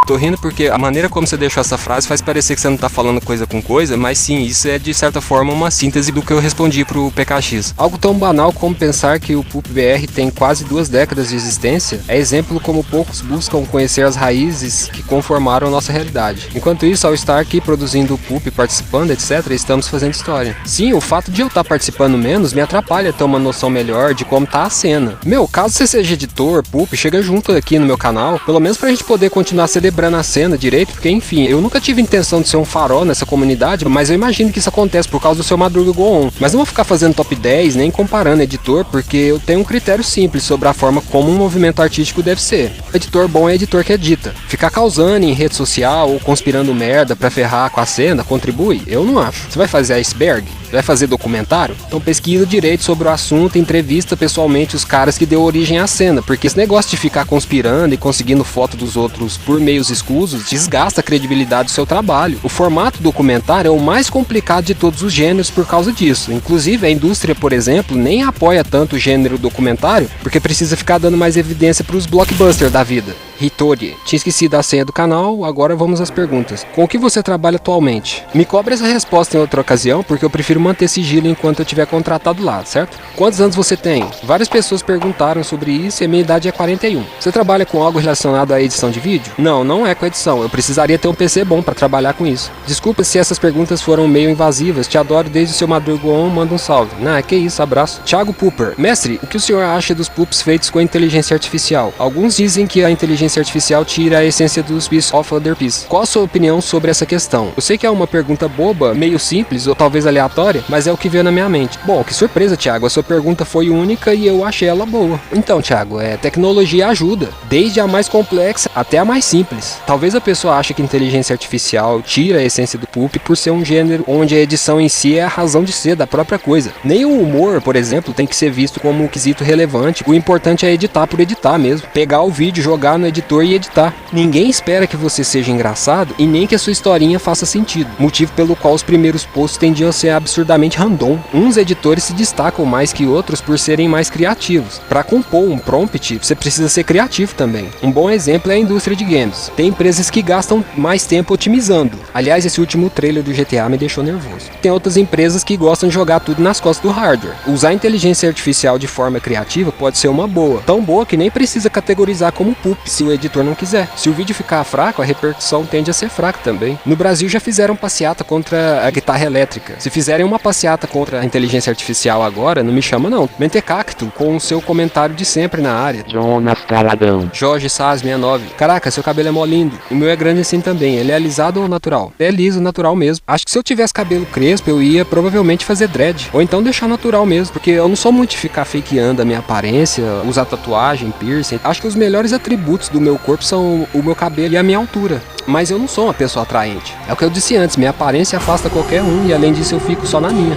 Tô rindo porque a maneira como você deixou essa frase faz parecer que você não tá falando coisa com coisa, mas sim, isso é de certa forma uma síntese do que eu respondi pro PKX. Algo tão banal como pensar que o Poop BR tem quase 2 décadas de existência é exemplo como poucos buscam conhecer as raízes que conformaram nossa realidade. Enquanto isso, ao estar aqui produzindo o Poop, participando, etc., estamos fazendo história. Sim, o fato de eu estar participando menos me atrapalha ter uma noção melhor de como tá a cena. Caso você seja editor, Poop, chega junto aqui no meu canal, pelo menos pra gente poder continuar celebrando quebrando a cena direito, porque enfim, eu nunca tive intenção de ser um farol nessa comunidade, mas eu imagino que isso acontece por causa do seu Madruga Go On. Mas não vou ficar fazendo top 10, nem comparando editor, porque eu tenho um critério simples sobre a forma como um movimento artístico deve ser. Editor bom é editor que edita. Ficar causando em rede social ou conspirando merda pra ferrar com a cena contribui? Eu não acho. Você vai fazer iceberg? Vai fazer documentário? Então pesquisa direito sobre o assunto e entrevista pessoalmente os caras que deu origem à cena, porque esse negócio de ficar conspirando e conseguindo foto dos outros por meios escusos desgasta a credibilidade do seu trabalho. O formato documentário é o mais complicado de todos os gêneros por causa disso. Inclusive a indústria, por exemplo, nem apoia tanto o gênero documentário, porque precisa ficar dando mais evidência para os blockbusters da vida. Hitori, tinha esquecido a senha do canal, agora vamos às perguntas. Com o que você trabalha atualmente? Me cobre essa resposta em outra ocasião, porque eu prefiro manter sigilo enquanto eu tiver contratado lá, certo? Quantos anos você tem? Várias pessoas perguntaram sobre isso e a minha idade é 41. Você trabalha com algo relacionado à edição de vídeo? Não, não é com edição, eu precisaria ter um PC bom para trabalhar com isso. Desculpa se essas perguntas foram meio invasivas, te adoro desde o seu Madruga Go On, manda um salve. Que isso, abraço. Thiago Pooper, mestre, o que o senhor acha dos poops feitos com inteligência artificial? Alguns dizem que a inteligência artificial tira a essência dos Piece of Other Piece. Qual a sua opinião sobre essa questão? Eu sei que é uma pergunta boba, meio simples ou talvez aleatória, mas é o que veio na minha mente. Bom, que surpresa, Thiago, a sua pergunta foi única e eu achei ela boa. Então, Thiago, tecnologia ajuda, desde a mais complexa até a mais simples. Talvez a pessoa ache que inteligência artificial tira a essência do poop por ser um gênero onde a edição em si é a razão de ser da própria coisa. Nem o humor, por exemplo, tem que ser visto como um quesito relevante. O importante é editar por editar mesmo. Pegar o vídeo, jogar no editor e editar. Ninguém espera que você seja engraçado e nem que a sua historinha faça sentido. Motivo pelo qual os primeiros posts tendiam a ser absurdamente random. Uns editores se destacam mais que outros por serem mais criativos. Para compor um prompt, você precisa ser criativo também. Um bom exemplo é a indústria de games. Tem empresas que gastam mais tempo otimizando. Aliás, esse último trailer do GTA me deixou nervoso. Tem outras empresas que gostam de jogar tudo nas costas do hardware. Usar a inteligência artificial de forma criativa pode ser uma boa. Tão boa que nem precisa categorizar como poop se o editor não quiser. Se o vídeo ficar fraco, a repercussão tende a ser fraca também. No Brasil já fizeram passeata contra a guitarra elétrica. Se fizerem uma passeata contra a inteligência artificial agora, não me chama não. Mentecacto, com o seu comentário de sempre na área. Jonas Taladão. Jorge Saz 69. Caraca, seu cabelo é mó lindo. O meu é grande assim também. Ele é alisado ou natural? É liso, natural mesmo. Acho que se eu tivesse cabelo crespo, eu ia provavelmente fazer dread. Ou então deixar natural mesmo, porque eu não sou muito de ficar fakeando a minha aparência, usar tatuagem, piercing. Acho que os melhores atributos do meu corpo são o meu cabelo e a minha altura. Mas eu não sou uma pessoa atraente. É o que eu disse antes, minha aparência afasta qualquer um e além disso eu fico só na minha.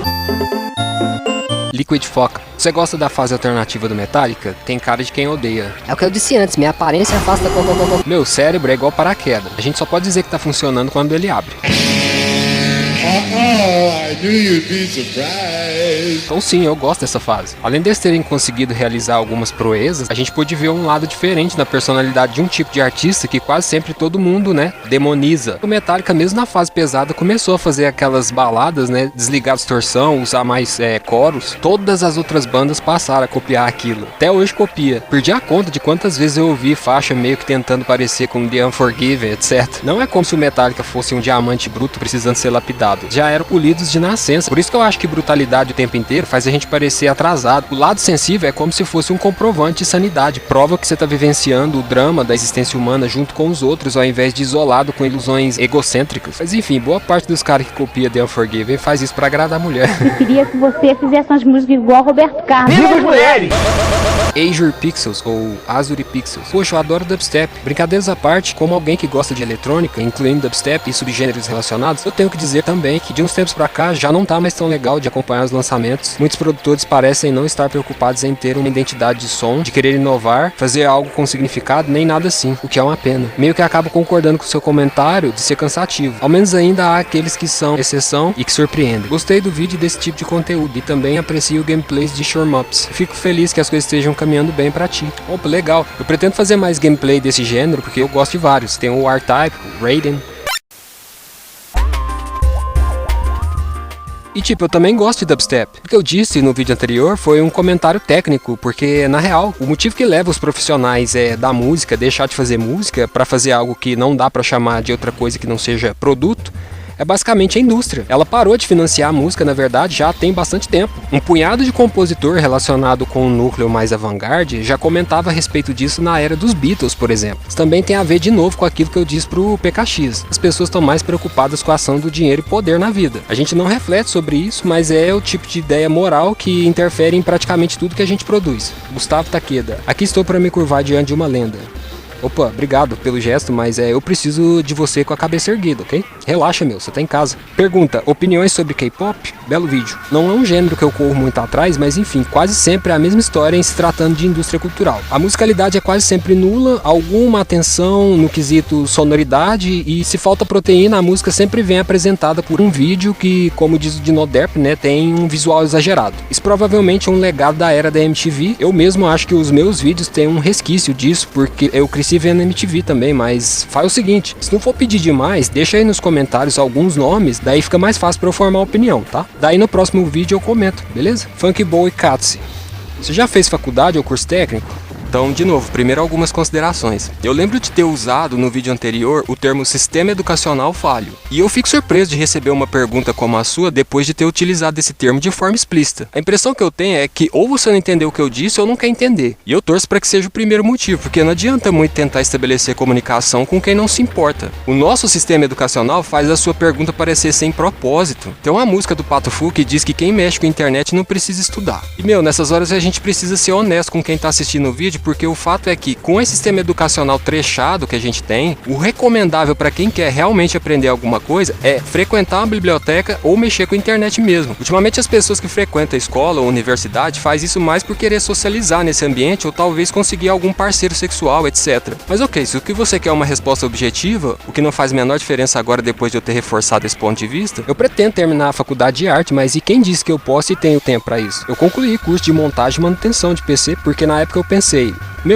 Liquid Foca. Você gosta da fase alternativa do Metallica? Tem cara de quem odeia. É o que eu disse antes, minha aparência afasta Meu cérebro é igual paraquedas. A gente só pode dizer que tá funcionando quando ele abre. I knew you'd be surprised. Então sim, eu gosto dessa fase. Além deles terem conseguido realizar algumas proezas, a gente pôde ver um lado diferente na personalidade de um tipo de artista que quase sempre todo mundo, demoniza. O Metallica, mesmo na fase pesada, começou a fazer aquelas baladas, desligar a distorção, usar mais coros. Todas as outras bandas passaram a copiar aquilo. Até hoje copia. Perdi a conta de quantas vezes eu ouvi faixa meio que tentando parecer com The Unforgiven, etc. Não é como se o Metallica fosse um diamante bruto precisando ser lapidado. Já eram polidos de nascença. Por isso que eu acho que brutalidade o tempo inteiro faz a gente parecer atrasado. O lado sensível é como se fosse um comprovante de sanidade. Prova que você tá vivenciando o drama da existência humana junto com os outros, ao invés de isolado com ilusões egocêntricas. Mas enfim, boa parte dos caras que copia The Unforgiven faz isso pra agradar a mulher. Eu queria que você fizesse umas músicas igual Roberto Carlos. Viva as mulheres! Azure Pixels, ou Azure Pixels. Poxa, eu adoro dubstep. Brincadeiras à parte, como alguém que gosta de eletrônica, incluindo dubstep e subgêneros relacionados, eu tenho que dizer também que de uns tempos pra cá já não tá mais tão legal de acompanhar os lançamentos. Muitos produtores parecem não estar preocupados em ter uma identidade de som, de querer inovar, fazer algo com significado, nem nada assim, o que é uma pena. Meio que acabo concordando com o seu comentário de ser cansativo. Ao menos ainda há aqueles que são exceção e que surpreendem. Gostei do vídeo desse tipo de conteúdo e também aprecio gameplays de shurmups. Fico feliz que as coisas estejam caminhando bem pra ti. Opa, legal. Eu pretendo fazer mais gameplay desse gênero porque eu gosto de vários. Tem o R-Type, o Raiden. E tipo, eu também gosto de dubstep. O que eu disse no vídeo anterior foi um comentário técnico, porque na real, o motivo que leva os profissionais da música deixar de fazer música pra fazer algo que não dá pra chamar de outra coisa que não seja produto, é basicamente a indústria. Ela parou de financiar a música, na verdade, já tem bastante tempo. Um punhado de compositor relacionado com um núcleo mais avant-garde já comentava a respeito disso na era dos Beatles, por exemplo. Isso também tem a ver de novo com aquilo que eu disse pro PKX. As pessoas estão mais preocupadas com a ação do dinheiro e poder na vida. A gente não reflete sobre isso, mas é o tipo de ideia moral que interfere em praticamente tudo que a gente produz. Gustavo Takeda. Aqui estou para me curvar diante de uma lenda. Opa, obrigado pelo gesto, mas eu preciso de você com a cabeça erguida, ok? Relaxa, meu, você tá em casa. Pergunta, opiniões sobre K-pop? Belo vídeo. Não é um gênero que eu corro muito atrás, mas enfim, quase sempre é a mesma história em se tratando de indústria cultural. A musicalidade é quase sempre nula, alguma atenção no quesito sonoridade, e se falta proteína, a música sempre vem apresentada por um vídeo que, como diz o Dino Derp, né, tem um visual exagerado. Isso provavelmente é um legado da era da MTV. Eu mesmo acho que os meus vídeos têm um resquício disso, porque eu cresci vendo MTV também, mas faz o seguinte, se não for pedir demais, deixa aí nos comentários alguns nomes, daí fica mais fácil pra eu formar opinião, tá? Daí no próximo vídeo eu comento, beleza? Funk Boy Katsi. Você já fez faculdade ou curso técnico? Então, de novo, primeiro algumas considerações. Eu lembro de ter usado no vídeo anterior o termo sistema educacional falho. E eu fico surpreso de receber uma pergunta como a sua depois de ter utilizado esse termo de forma explícita. A impressão que eu tenho é que ou você não entendeu o que eu disse ou não quer entender. E eu torço para que seja o primeiro motivo, porque não adianta muito tentar estabelecer comunicação com quem não se importa. O nosso sistema educacional faz a sua pergunta parecer sem propósito. Tem uma música do Pato Fu que diz que quem mexe com a internet não precisa estudar. E nessas horas a gente precisa ser honesto com quem tá assistindo o vídeo, porque o fato é que, com esse sistema educacional trechado que a gente tem, o recomendável para quem quer realmente aprender alguma coisa é frequentar uma biblioteca ou mexer com a internet mesmo. Ultimamente as pessoas que frequentam a escola ou universidade fazem isso mais por querer socializar nesse ambiente ou talvez conseguir algum parceiro sexual, etc. Mas ok, se o que você quer é uma resposta objetiva, o que não faz a menor diferença agora depois de eu ter reforçado esse ponto de vista, eu pretendo terminar a faculdade de arte, mas e quem disse que eu posso e tenho tempo para isso? Eu concluí curso de montagem e manutenção de PC porque na época eu pensei,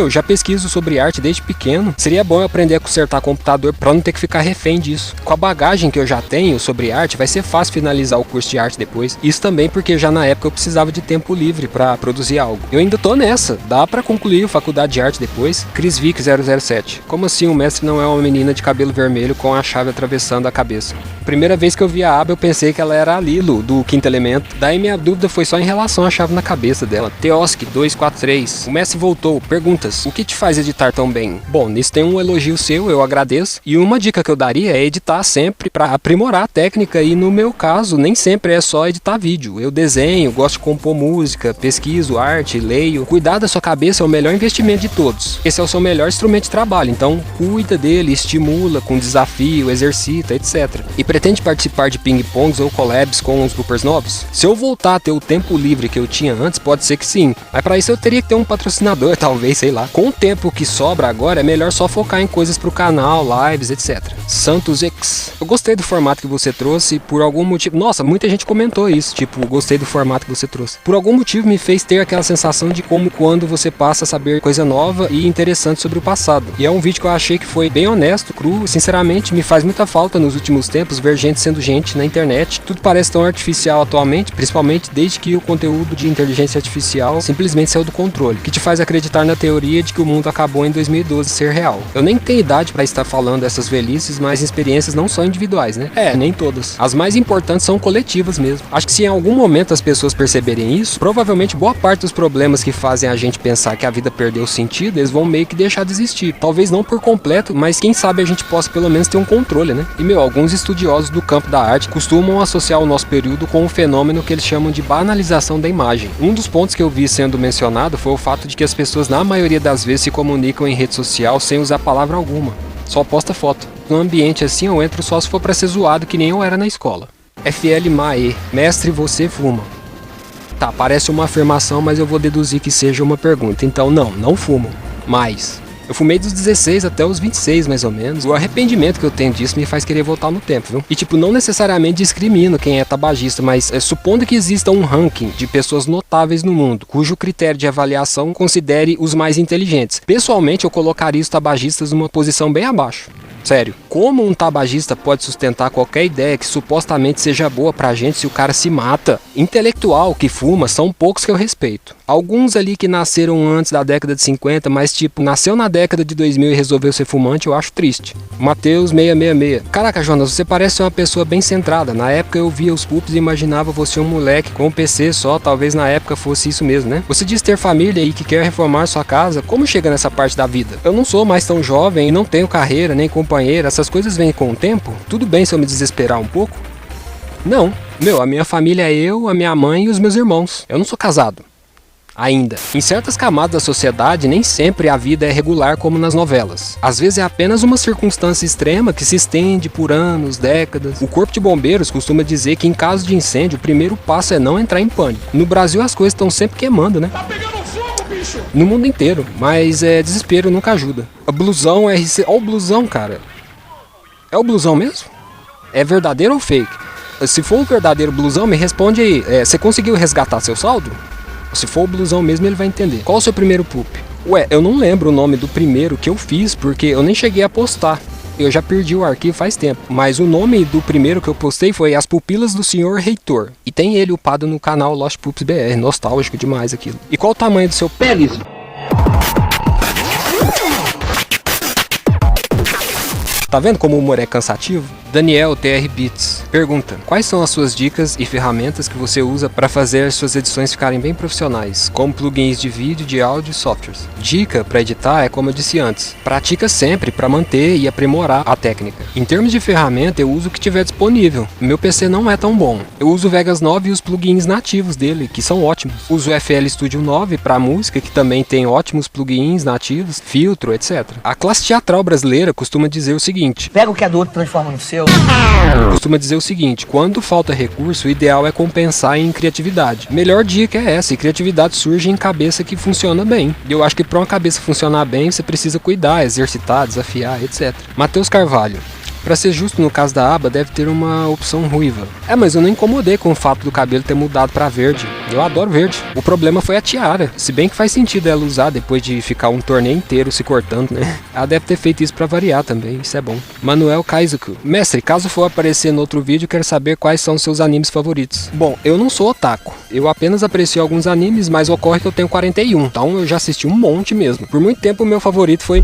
já pesquiso sobre arte desde pequeno. Seria bom eu aprender a consertar computador para não ter que ficar refém disso. Com a bagagem que eu já tenho sobre arte, vai ser fácil finalizar o curso de arte depois. Isso também porque já na época eu precisava de tempo livre para produzir algo. Eu ainda tô nessa. Dá para concluir a faculdade de arte depois? Chris Vick 007. Como assim o mestre não é uma menina de cabelo vermelho com a chave atravessando a cabeça? Primeira vez que eu vi a aba, eu pensei que ela era a Lilo, do Quinto Elemento. Daí minha dúvida foi só em relação à chave na cabeça dela. Teosk 243. O mestre voltou. Perguntas. O que te faz editar tão bem? Bom, nisso tem um elogio seu, eu agradeço. E uma dica que eu daria é editar sempre para aprimorar a técnica. E no meu caso, nem sempre é só editar vídeo. Eu desenho, gosto de compor música, pesquiso, arte, leio. Cuidar da sua cabeça é o melhor investimento de todos. Esse é o seu melhor instrumento de trabalho. Então, cuida dele, estimula com desafio, exercita, etc. E pretende participar de ping-pongs ou collabs com uns groupers novos? Se eu voltar a ter o tempo livre que eu tinha antes, pode ser que sim. Mas para isso eu teria que ter um patrocinador, talvez, sei lá. Com o tempo que sobra agora, é melhor só focar em coisas pro canal, lives, etc. Santos X. Eu gostei do formato que você trouxe, por algum motivo... Nossa, muita gente comentou isso, tipo, gostei do formato que você trouxe. Por algum motivo me fez ter aquela sensação de como quando você passa a saber coisa nova e interessante sobre o passado. E é um vídeo que eu achei que foi bem honesto, cru, sinceramente, me faz muita falta nos últimos tempos ver gente sendo gente na internet. Tudo parece tão artificial atualmente, principalmente desde que o conteúdo de inteligência artificial simplesmente saiu do controle, que te faz acreditar na teoria de que o mundo acabou em 2012 ser real. Eu nem tenho idade para estar falando dessas velhices, mas experiências não são individuais, né? Nem todas. As mais importantes são coletivas mesmo. Acho que se em algum momento as pessoas perceberem isso, provavelmente boa parte dos problemas que fazem a gente pensar que a vida perdeu sentido, eles vão meio que deixar de existir. Talvez não por completo, mas quem sabe a gente possa pelo menos ter um controle, né? E alguns estudiosos do campo da arte costumam associar o nosso período com um fenômeno que eles chamam de banalização da imagem. Um dos pontos que eu vi sendo mencionado foi o fato de que as pessoas na maioria das vezes se comunicam em rede social sem usar palavra alguma. Só posta foto. Num ambiente assim eu entro só se for pra ser zoado que nem eu era na escola. FL Mae, mestre, você fuma? Tá, parece uma afirmação, mas eu vou deduzir que seja uma pergunta. Então não fumo. Mas... eu fumei dos 16 até os 26, mais ou menos. O arrependimento que eu tenho disso me faz querer voltar no tempo, viu? E não necessariamente discrimino quem é tabagista, mas supondo que exista um ranking de pessoas notáveis no mundo, cujo critério de avaliação considere os mais inteligentes. Pessoalmente, eu colocaria os tabagistas numa posição bem abaixo. Sério, como um tabagista pode sustentar qualquer ideia que supostamente seja boa pra gente se o cara se mata? Intelectual que fuma são poucos que eu respeito. Alguns ali que nasceram antes da década de 50, mas tipo, nasceu na década de 2000 e resolveu ser fumante, eu acho triste. Matheus 666. Caraca, Jonas, você parece ser uma pessoa bem centrada. Na época eu via os pups e imaginava você um moleque com um PC só, talvez na época fosse isso mesmo, né? Você diz ter família e que quer reformar sua casa, como chega nessa parte da vida? Eu não sou mais tão jovem e não tenho carreira nem companheiro. Essas coisas vêm com o tempo? Tudo bem se eu me desesperar um pouco? Não. A minha família é eu, a minha mãe e os meus irmãos. Eu não sou casado. Ainda. Em certas camadas da sociedade, nem sempre a vida é regular como nas novelas. Às vezes é apenas uma circunstância extrema que se estende por anos, décadas. O corpo de bombeiros costuma dizer que em caso de incêndio, o primeiro passo é não entrar em pânico. No Brasil as coisas estão sempre queimando, né? Tá pegando fogo, bicho! No mundo inteiro, mas desespero nunca ajuda. A blusão RC... Ó o blusão, cara. É o blusão mesmo? É verdadeiro ou fake? Se for o verdadeiro blusão, me responde aí. Você conseguiu resgatar seu saldo? Se for o blusão mesmo, ele vai entender. Qual o seu primeiro pup? Ué, eu não lembro o nome do primeiro que eu fiz, porque eu nem cheguei a postar. Eu já perdi o arquivo faz tempo. Mas o nome do primeiro que eu postei foi As Pupilas do Senhor Reitor. E tem ele upado no canal Lost Pups BR. Nostálgico demais aquilo. E qual o tamanho do seu pênis? Tá vendo como o humor é cansativo? Daniel TR Beats pergunta: quais são as suas dicas e ferramentas que você usa para fazer as suas edições ficarem bem profissionais, como plugins de vídeo, de áudio e softwares? Dica para editar é como eu disse antes, pratica sempre para manter e aprimorar a técnica. Em termos de ferramenta, eu uso o que tiver disponível. Meu PC não é tão bom. Eu uso o Vegas 9 e os plugins nativos dele, que são ótimos. Uso o FL Studio 9 para música, que também tem ótimos plugins nativos, filtro, etc. A classe teatral brasileira costuma dizer o seguinte: pega o que é do outro e transforma no seu. Costuma dizer o seguinte: quando falta recurso, o ideal é compensar em criatividade. Melhor dica é essa, e criatividade surge em cabeça que funciona bem. E eu acho que para uma cabeça funcionar bem, você precisa cuidar, exercitar, desafiar, etc. Matheus Carvalho: pra ser justo, no caso da aba, deve ter uma opção ruiva. Mas eu não incomodei com o fato do cabelo ter mudado pra verde. Eu adoro verde. O problema foi a tiara. Se bem que faz sentido ela usar depois de ficar um torneio inteiro se cortando, né? Ela deve ter feito isso pra variar também, isso é bom. Manuel Kaizuku: mestre, caso for aparecer no outro vídeo, quero saber quais são seus animes favoritos. Bom, eu não sou otaku. Eu apenas aprecio alguns animes, mas ocorre que eu tenho 41. Então eu já assisti um monte mesmo. Por muito tempo o meu favorito foi...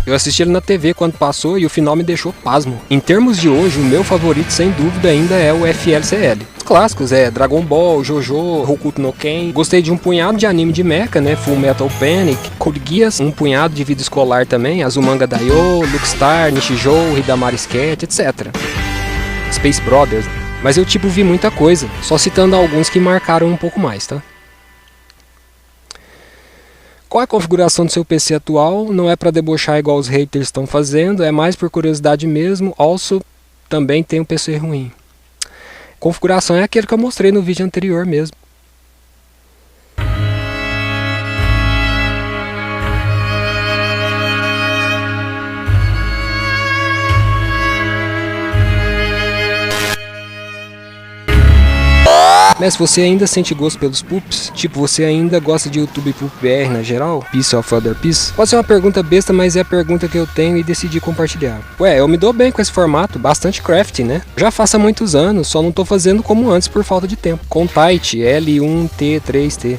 Eu assisti ele na TV quando passou e o final me deixou pasmo. Em termos de hoje, o meu favorito sem dúvida ainda é o FLCL. Os clássicos Dragon Ball, Jojo, Hokuto no Ken. Gostei de um punhado de anime de mecha, né? Full Metal Panic, Code Geass, um punhado de vida escolar também, Azumanga Daioh, Luckstar, Nishijou, Hidamari Sketch, etc. Space Brothers. Mas eu vi muita coisa, só citando alguns que marcaram um pouco mais, tá? Qual é a configuração do seu PC atual? Não é para debochar igual os haters estão fazendo, é mais por curiosidade mesmo. Also, também tem um PC ruim. Configuração é aquele que eu mostrei no vídeo anterior mesmo. Mas se você ainda sente gosto pelos pups, você ainda gosta de YouTube Pup BR na geral, Piece of Other Piece, pode ser uma pergunta besta, mas é a pergunta que eu tenho e decidi compartilhar. Eu me dou bem com esse formato, bastante crafty, né? Já faço há muitos anos, só não tô fazendo como antes por falta de tempo. Contact L1T3T.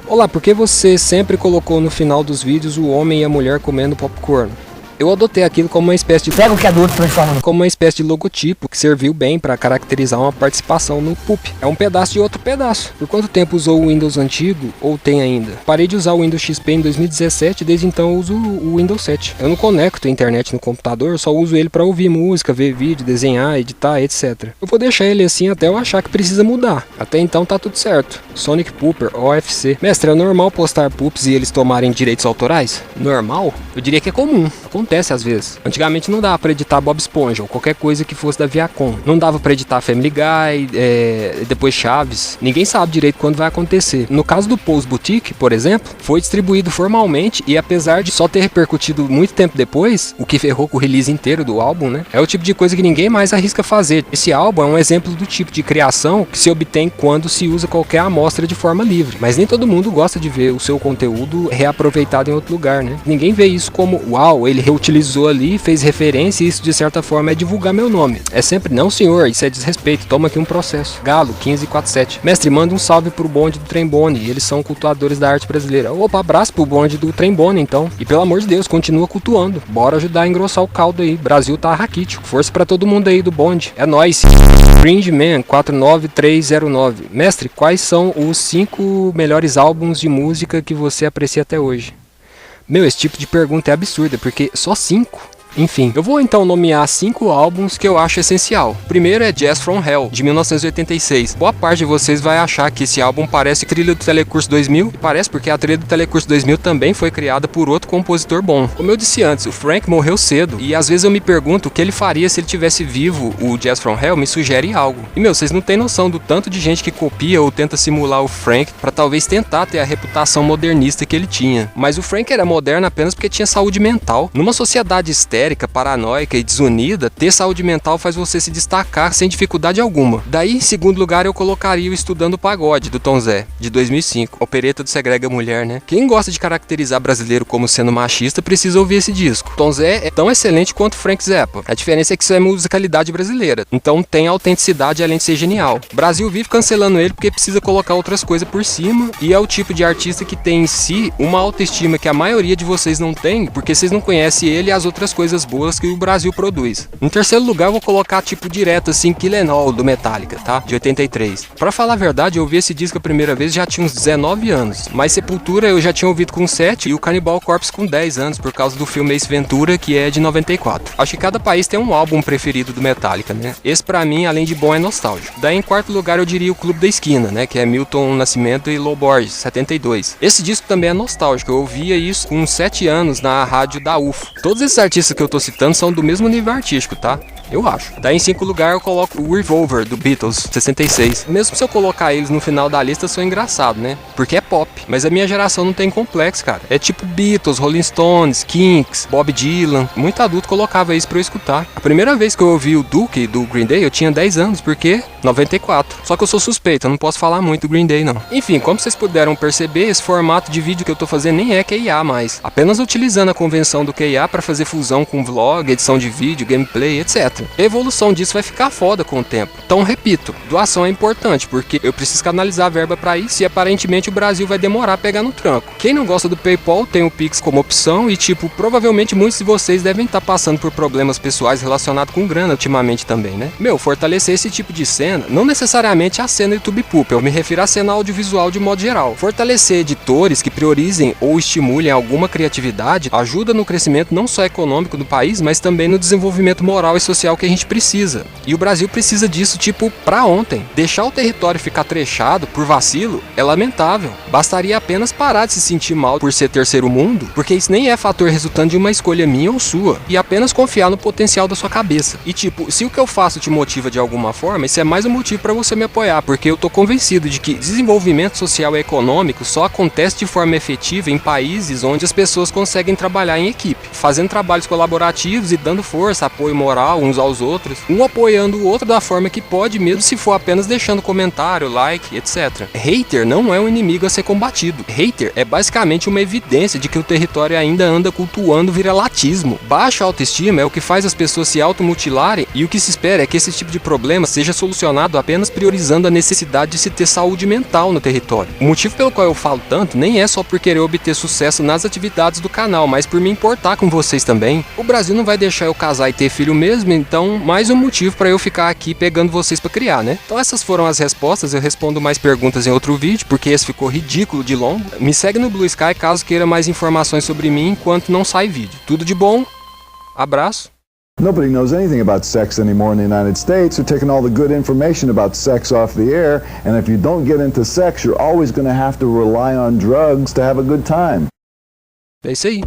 Olá, por que você sempre colocou no final dos vídeos o homem e a mulher comendo popcorn? Eu adotei aquilo como uma espécie de... pega o que é do outro e transforma no... como uma espécie de logotipo que serviu bem para caracterizar uma participação no pup. É um pedaço de outro pedaço. Por quanto tempo usou o Windows antigo, ou tem ainda? Parei de usar o Windows XP em 2017 e desde então eu uso o Windows 7. Eu não conecto a internet no computador, só uso ele para ouvir música, ver vídeo, desenhar, editar, etc. Eu vou deixar ele assim até eu achar que precisa mudar. Até então tá tudo certo. Sonic Pooper, OFC. Mestre, é normal postar pups e eles tomarem direitos autorais? Normal? Eu diria que é comum. Acontece às vezes. Antigamente não dava pra editar Bob Esponja ou qualquer coisa que fosse da Viacom. Não dava pra editar Family Guy, depois Chaves. Ninguém sabe direito quando vai acontecer. No caso do Pose Boutique, por exemplo, foi distribuído formalmente e apesar de só ter repercutido muito tempo depois, o que ferrou com o release inteiro do álbum, né? É o tipo de coisa que ninguém mais arrisca fazer. Esse álbum é um exemplo do tipo de criação que se obtém quando se usa qualquer amostra de forma livre. Mas nem todo mundo gosta de ver o seu conteúdo reaproveitado em outro lugar, né? Ninguém vê isso isso como, uau, ele reutilizou ali, fez referência e isso de certa forma é divulgar meu nome. É sempre, não senhor, isso é desrespeito, toma aqui um processo. Galo, 1547. Mestre, manda um salve pro bonde do Trembone, eles são cultuadores da arte brasileira. Opa, abraço pro bonde do Trembone então. E pelo amor de Deus, continua cultuando. Bora ajudar a engrossar o caldo aí. Brasil tá raquítico. Força pra todo mundo aí do bonde. É nóis. Cringe Man 49309. Mestre, quais são os 5 melhores álbuns de música que você aprecia até hoje? Meu, esse tipo de pergunta é absurda, porque só 5? Enfim, eu vou então nomear 5 álbuns que eu acho essencial. O primeiro é Jazz from Hell, de 1986. Boa parte de vocês vai achar que esse álbum parece trilha do Telecurso 2000. E parece porque a trilha do Telecurso 2000 também foi criada por outro compositor bom. Como eu disse antes, o Frank morreu cedo. E às vezes eu me pergunto o que ele faria se ele tivesse vivo. O Jazz from Hell me sugere algo. E meu, vocês não têm noção do tanto de gente que copia ou tenta simular o Frank pra talvez tentar ter a reputação modernista que ele tinha. Mas o Frank era moderno apenas porque tinha saúde mental. Numa sociedade histérica, paranoica e desunida, ter saúde mental faz você se destacar sem dificuldade alguma. Daí, em segundo lugar, eu colocaria o Estudando Pagode, do Tom Zé, de 2005. Opereta do Segrega Mulher, né? Quem gosta de caracterizar brasileiro como sendo machista precisa ouvir esse disco. Tom Zé é tão excelente quanto Frank Zappa. A diferença é que isso é musicalidade brasileira, então tem autenticidade além de ser genial. O Brasil vive cancelando ele porque precisa colocar outras coisas por cima, e é o tipo de artista que tem em si uma autoestima que a maioria de vocês não tem, porque vocês não conhecem ele e as outras coisas boas que o Brasil produz. Em terceiro lugar, eu vou colocar tipo direto assim, Killenol do Metallica, tá? De 83. Pra falar a verdade, eu ouvi esse disco a primeira vez já tinha uns 19 anos, mas Sepultura eu já tinha ouvido com 7 e o Cannibal Corpse com 10 anos por causa do filme Ace Ventura, que é de 94. Acho que cada país tem um álbum preferido do Metallica, né? Esse pra mim, além de bom, é nostálgico. Daí em quarto lugar eu diria o Clube da Esquina, né? Que é Milton Nascimento e Lô Borges, 72. Esse disco também é nostálgico, eu ouvia isso com 7 anos na rádio da UFO. Todos esses artistas que eu tô citando são do mesmo nível artístico, tá? Eu acho. Daí em 5 lugar eu coloco o Revolver, do Beatles, 66. Mesmo se eu colocar eles no final da lista, sou engraçado, né? Porque é pop. Mas a minha geração não tem complexo, cara. É tipo Beatles, Rolling Stones, Kinks, Bob Dylan. Muito adulto colocava isso pra eu escutar. A primeira vez que eu ouvi o Duke, do Green Day, eu tinha 10 anos, porque 94. Só que eu sou suspeito, eu não posso falar muito do Green Day, não. Enfim, como vocês puderam perceber, esse formato de vídeo que eu tô fazendo nem é QIA mais. Apenas utilizando a convenção do QIA pra fazer fusão com vlog, edição de vídeo, gameplay, etc. A evolução disso vai ficar foda com o tempo. Então, repito, doação é importante, porque eu preciso canalizar a verba pra isso e aparentemente o Brasil vai demorar a pegar no tranco. Quem não gosta do PayPal tem o Pix como opção e, tipo, provavelmente muitos de vocês devem estar passando por problemas pessoais relacionados com grana ultimamente também, né? Meu, fortalecer esse tipo de cena, não necessariamente a cena YouTube Poop, eu me refiro à cena audiovisual de modo geral. Fortalecer editores que priorizem ou estimulem alguma criatividade ajuda no crescimento não só econômico do país, mas também no desenvolvimento moral e social que a gente precisa. E o Brasil precisa disso, tipo, pra ontem. Deixar o território ficar trechado por vacilo é lamentável. Bastaria apenas parar de se sentir mal por ser terceiro mundo, porque isso nem é fator resultante de uma escolha minha ou sua, e apenas confiar no potencial da sua cabeça. E tipo, se o que eu faço te motiva de alguma forma, isso é mais um motivo pra você me apoiar, porque eu tô convencido de que desenvolvimento social e econômico só acontece de forma efetiva em países onde as pessoas conseguem trabalhar em equipe, fazendo trabalhos colaborativos e dando força, apoio moral uns aos outros, um apoiando o outro da forma que pode, mesmo se for apenas deixando comentário, like, etc. Hater não é um inimigo a ser combatido. Hater é basicamente uma evidência de que o território ainda anda cultuando viralatismo. Baixa autoestima é o que faz as pessoas se automutilarem e o que se espera é que esse tipo de problema seja solucionado apenas priorizando a necessidade de se ter saúde mental no território. O motivo pelo qual eu falo tanto nem é só por querer obter sucesso nas atividades do canal, mas por me importar com vocês também. O Brasil não vai deixar eu casar e ter filho mesmo, então mais um motivo pra eu ficar aqui pegando vocês pra criar, né? Então essas foram as respostas, eu respondo mais perguntas em outro vídeo, porque esse ficou ridículo de longo. Me segue no Blue Sky caso queira mais informações sobre mim enquanto não sai vídeo. Tudo de bom, abraço. Nobody knows anything about sex anymore in the United States. They're taking all the good information about sex off the air, and if you don't get into sex, you're always going to have to rely on drugs to have a good time. É isso aí.